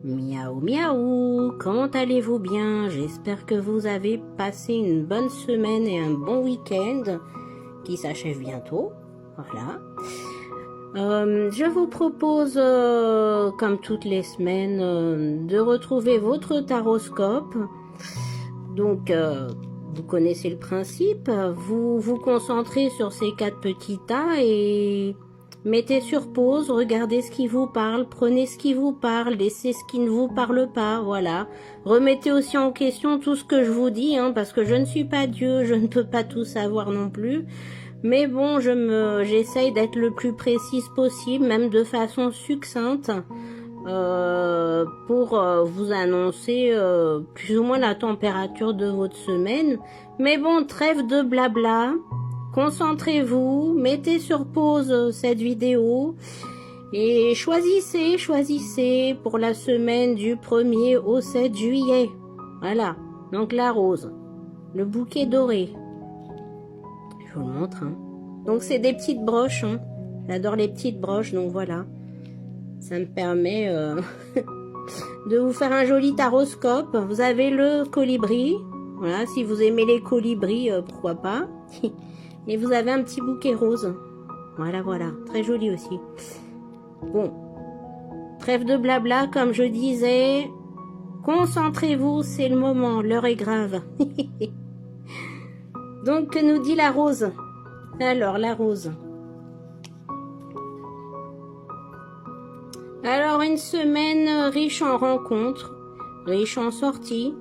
Miaou miaou, comment allez-vous bien? J'espère que vous avez passé une bonne semaine et un bon week-end qui s'achève bientôt. Voilà. Je vous propose, comme toutes les semaines, de retrouver votre taroscope. Donc, vous connaissez le principe. Vous vous concentrez sur ces 4 petits tas et mettez sur pause, regardez ce qui vous parle, prenez ce qui vous parle, laissez ce qui ne vous parle pas, voilà. Remettez aussi en question tout ce que je vous dis, parce que je ne suis pas Dieu, je ne peux pas tout savoir non plus. Mais bon, j'essaye d'être le plus précise possible, même de façon succincte, pour vous annoncer plus ou moins la température de votre semaine. Mais bon, trêve de blabla. Concentrez-vous, mettez sur pause cette vidéo et choisissez pour la semaine du 1er au 7 juillet. Voilà, donc la rose, le bouquet doré. Je vous le montre. Donc c'est des petites broches. J'adore les petites broches, donc voilà. Ça me permet de vous faire un joli taroscope. Vous avez le colibri. Voilà, si vous aimez les colibris, pourquoi pas. Et vous avez un petit bouquet rose. Voilà, très joli aussi. Bon, trêve de blabla, comme je disais. Concentrez-vous, c'est le moment, l'heure est grave. Donc, que nous dit la rose? Alors, la rose. Alors, une semaine riche en rencontres, riche en sorties.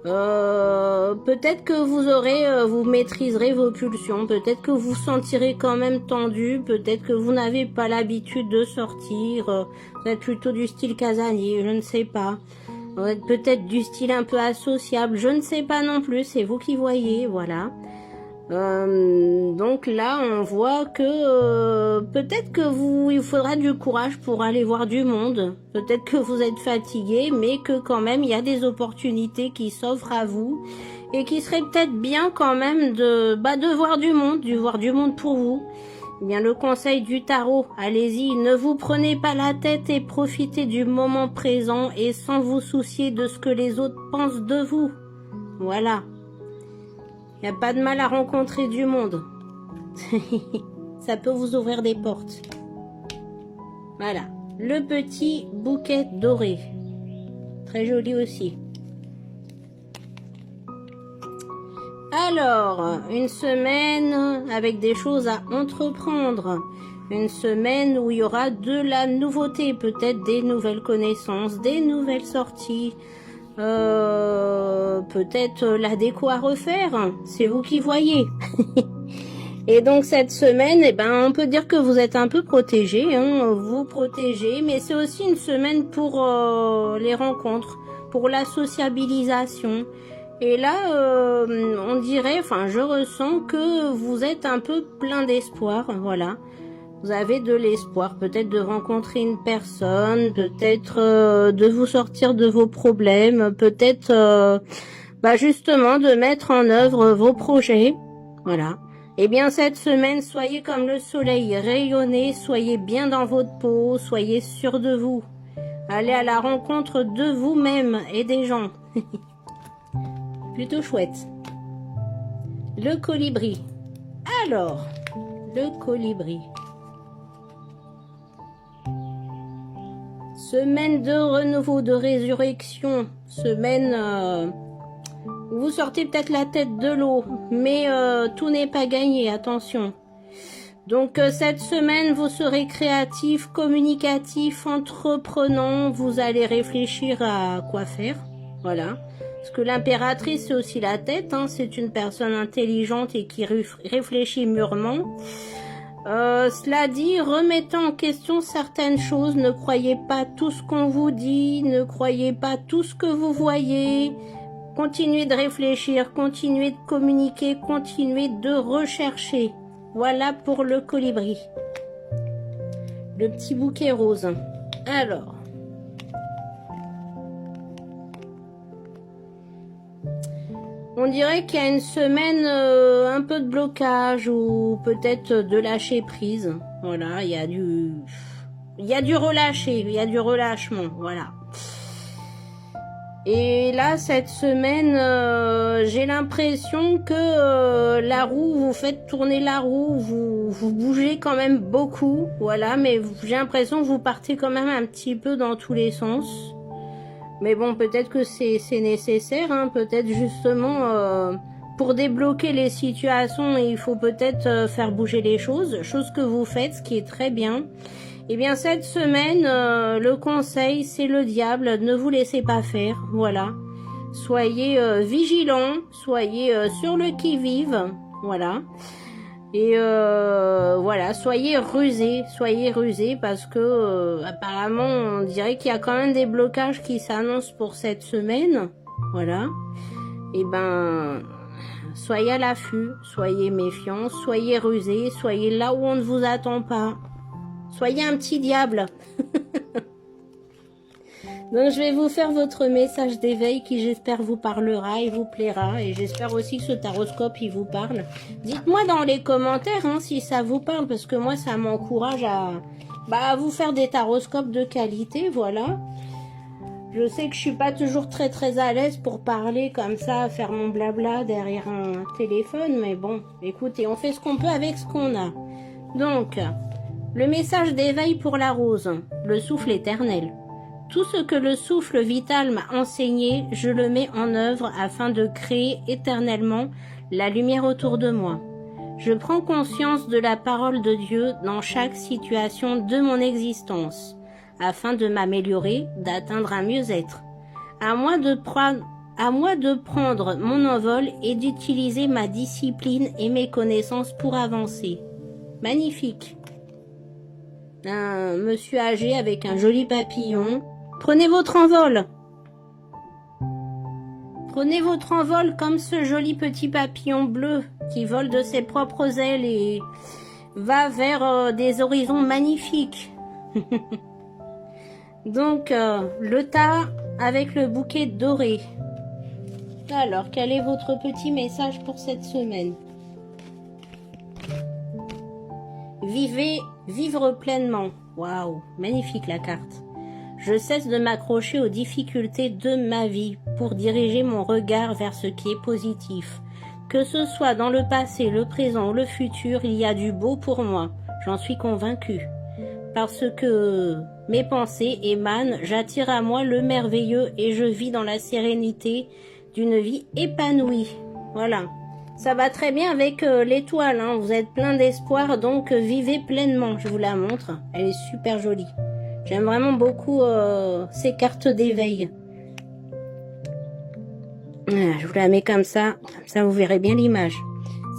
Peut-être que vous maîtriserez vos pulsions, peut-être que vous sentirez quand même tendu, peut-être que vous n'avez pas l'habitude de sortir, vous êtes plutôt du style casanier, je ne sais pas. Vous êtes peut-être du style un peu associable, je ne sais pas non plus, c'est vous qui voyez, voilà. Donc là, on voit que peut-être que il faudra du courage pour aller voir du monde. Peut-être que vous êtes fatigué, mais que quand même il y a des opportunités qui s'offrent à vous et qui serait peut-être bien quand même de voir du monde pour vous. Eh bien, le conseil du tarot, allez-y, ne vous prenez pas la tête et profitez du moment présent et sans vous soucier de ce que les autres pensent de vous. Voilà. Il n'y a pas de mal à rencontrer du monde. Ça peut vous ouvrir des portes. Voilà. Le petit bouquet doré. Très joli aussi. Alors, une semaine avec des choses à entreprendre. Une semaine où il y aura de la nouveauté. Peut-être des nouvelles connaissances, des nouvelles sorties. Peut-être la déco à refaire, c'est vous qui voyez. Et donc cette semaine, on peut dire que vous êtes un peu protégés, vous protégez, mais c'est aussi une semaine pour les rencontres, pour la sociabilisation. Et là, on dirait, je ressens que vous êtes un peu plein d'espoir, voilà. Vous avez de l'espoir, peut-être de rencontrer une personne, peut-être de vous sortir de vos problèmes, peut-être justement de mettre en œuvre vos projets. Voilà. Eh bien cette semaine, soyez comme le soleil, rayonnez, soyez bien dans votre peau, soyez sûr de vous. Allez à la rencontre de vous-même et des gens. Plutôt chouette. Le colibri. Alors, le colibri. Semaine de renouveau, de résurrection, semaine où vous sortez peut-être la tête de l'eau, mais tout n'est pas gagné, attention. Donc cette semaine, vous serez créatif, communicatif, entreprenant, vous allez réfléchir à quoi faire, voilà. Parce que l'impératrice, c'est aussi la tête, c'est une personne intelligente et qui réfléchit mûrement. Cela dit, remettez en question certaines choses, ne croyez pas tout ce qu'on vous dit, ne croyez pas tout ce que vous voyez, continuez de réfléchir, continuez de communiquer, continuez de rechercher. Voilà pour le colibri. Le petit bouquet rose. Alors. On dirait qu'il y a une semaine un peu de blocage ou peut-être de lâcher prise. Voilà, il y a du relâcher, il y a du relâchement, voilà. Et là, cette semaine, j'ai l'impression que la roue, vous faites tourner la roue, vous bougez quand même beaucoup, voilà, mais j'ai l'impression que vous partez quand même un petit peu dans tous les sens. Mais bon, peut-être que c'est nécessaire, hein, peut-être justement, pour débloquer les situations, il faut peut-être faire bouger les choses, chose que vous faites, ce qui est très bien. Eh bien, cette semaine, le conseil, c'est le diable. Ne vous laissez pas faire. Voilà. Soyez vigilants. Soyez sur le qui-vive. Voilà. Et voilà. Soyez rusés. Soyez rusés parce que apparemment, on dirait qu'il y a quand même des blocages qui s'annoncent pour cette semaine. Voilà. Eh ben, soyez à l'affût. Soyez méfiants. Soyez rusés. Soyez là où on ne vous attend pas. Soyez un petit diable. Donc je vais vous faire votre message d'éveil qui j'espère vous parlera et vous plaira. Et j'espère aussi que ce taroscope il vous parle. Dites-moi dans les commentaires hein, si ça vous parle parce que moi ça m'encourage à vous faire des taroscopes de qualité. Voilà. Je sais que je suis pas toujours très à l'aise pour parler comme ça, faire mon blabla derrière un téléphone. Mais bon, écoutez, on fait ce qu'on peut avec ce qu'on a. Donc... le message d'éveil pour la rose, le souffle éternel. Tout ce que le souffle vital m'a enseigné, je le mets en œuvre afin de créer éternellement la lumière autour de moi. Je prends conscience de la parole de Dieu dans chaque situation de mon existence, afin de m'améliorer, d'atteindre un mieux-être. À moi de prendre mon envol et d'utiliser ma discipline et mes connaissances pour avancer. Magnifique. Un monsieur âgé avec un joli papillon. Prenez votre envol. Prenez votre envol comme ce joli petit papillon bleu qui vole de ses propres ailes et va vers des horizons magnifiques. Donc, le tas avec le bouquet doré. Alors, quel est votre petit message pour cette semaine ? Vivre pleinement. Waouh, magnifique la carte. Je cesse de m'accrocher aux difficultés de ma vie pour diriger mon regard vers ce qui est positif. Que ce soit dans le passé, le présent ou le futur, il y a du beau pour moi. J'en suis convaincue. Parce que mes pensées émanent, j'attire à moi le merveilleux et je vis dans la sérénité d'une vie épanouie. Voilà. Ça va très bien avec l'étoile, hein. Vous êtes plein d'espoir, donc vivez pleinement. Je vous la montre, elle est super jolie. J'aime vraiment beaucoup ces cartes d'éveil. Voilà, je vous la mets comme ça vous verrez bien l'image.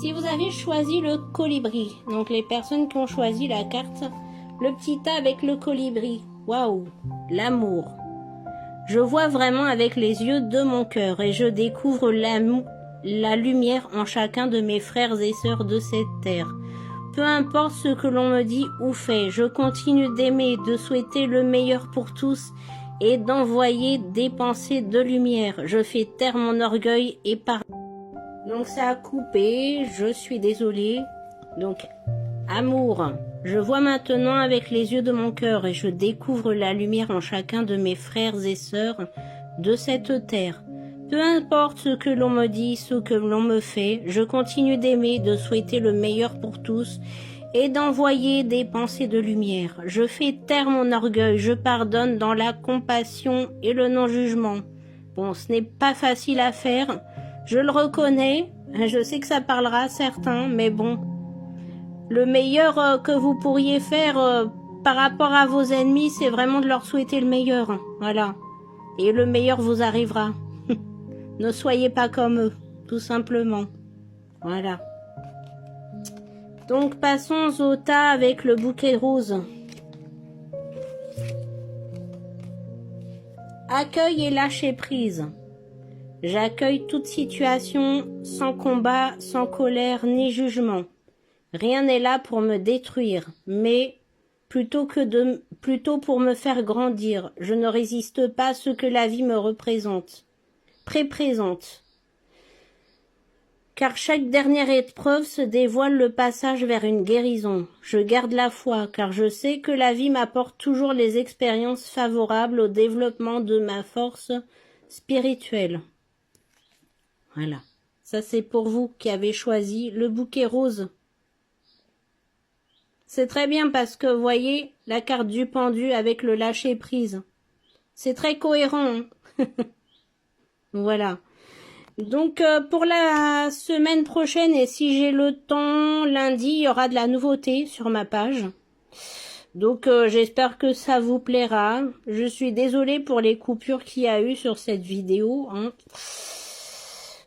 Si vous avez choisi le colibri, donc les personnes qui ont choisi la carte, le petit tas avec le colibri, waouh, l'amour. Je vois vraiment avec les yeux de mon cœur et je découvre la lumière en chacun de mes frères et sœurs de cette terre. Peu importe ce que l'on me dit ou fait, je continue d'aimer, de souhaiter le meilleur pour tous et d'envoyer des pensées de lumière. Je fais taire mon orgueil et Donc ça a coupé, je suis désolée. Donc, amour. Je vois maintenant avec les yeux de mon cœur et je découvre la lumière en chacun de mes frères et sœurs de cette terre. Peu importe ce que l'on me dit, ce que l'on me fait, je continue d'aimer, de souhaiter le meilleur pour tous et d'envoyer des pensées de lumière. Je fais taire mon orgueil, je pardonne dans la compassion et le non-jugement. Bon, ce n'est pas facile à faire, je le reconnais, je sais que ça parlera à certains, mais bon. Le meilleur que vous pourriez faire par rapport à vos ennemis, c'est vraiment de leur souhaiter le meilleur. Voilà. Et le meilleur vous arrivera. Ne soyez pas comme eux, tout simplement. Voilà. Donc, passons au tas avec le bouquet rose. Accueil et lâcher prise. J'accueille toute situation sans combat, sans colère ni jugement. Rien n'est là pour me détruire, mais plutôt pour me faire grandir. Je ne résiste pas à ce que la vie me représente. Présente. Car chaque dernière épreuve se dévoile le passage vers une guérison. Je garde la foi, car je sais que la vie m'apporte toujours les expériences favorables au développement de ma force spirituel. Voilà. Ça, c'est pour vous qui avez choisi le bouquet rose. C'est très bien parce que, vous voyez, la carte du pendu avec le lâcher-prise. C'est très cohérent. Hein. Voilà. Donc, pour la semaine prochaine, et si j'ai le temps, lundi, il y aura de la nouveauté sur ma page. Donc, j'espère que ça vous plaira. Je suis désolée pour les coupures qu'il y a eu sur cette vidéo. Hein.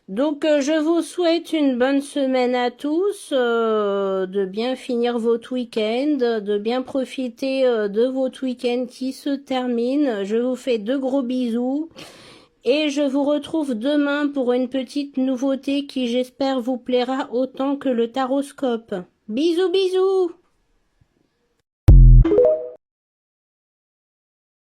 Donc, je vous souhaite une bonne semaine à tous, de bien finir votre week-end, de bien profiter de votre week-end qui se termine. Je vous fais de gros bisous. Et je vous retrouve demain pour une petite nouveauté qui j'espère vous plaira autant que le taroscope. Bisous bisous!